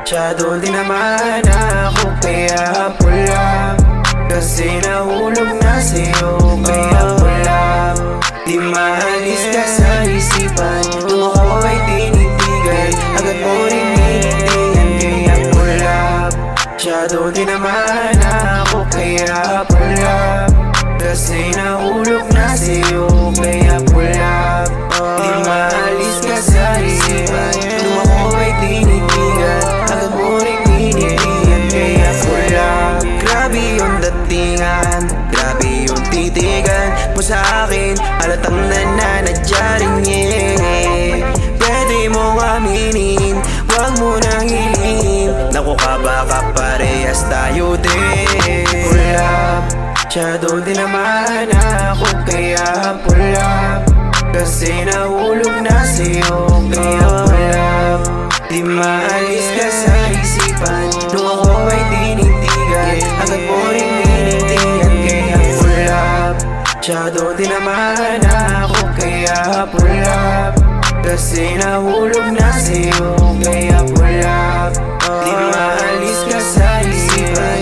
Masyado din naman ako kaya pula, kasi nahulog na sa'yo kaya pula. Di maalis ka sa isipan, nung ako ay tinitigan, agad mo rin ninindigan kaya pula. Masyado din naman ako kaya pula, kasi nahulog na sa'yo kaya pula. Di maalis ka sa isipan, nung ako ay tinitigan, agad mo rin ninindigan kaya pula. Grabe yung datingan, grabe yung titigan mo sa akin, halatang nananadya rin Pwede mong aminin, wag mo nang hilingin, naku ka baka parehas tayo din. Pula, masyado din naman ako kaya pula, kasi nahulog na sa'yo kaya pula. Di maalis ka sa isipan, nung ako ay tinitigan, agad mo rin ninindigan kaya pula. Masyado din naman ako kaya pula, kasi nahulog na sa'yo kaya pula. Di maalis ka sa isipan,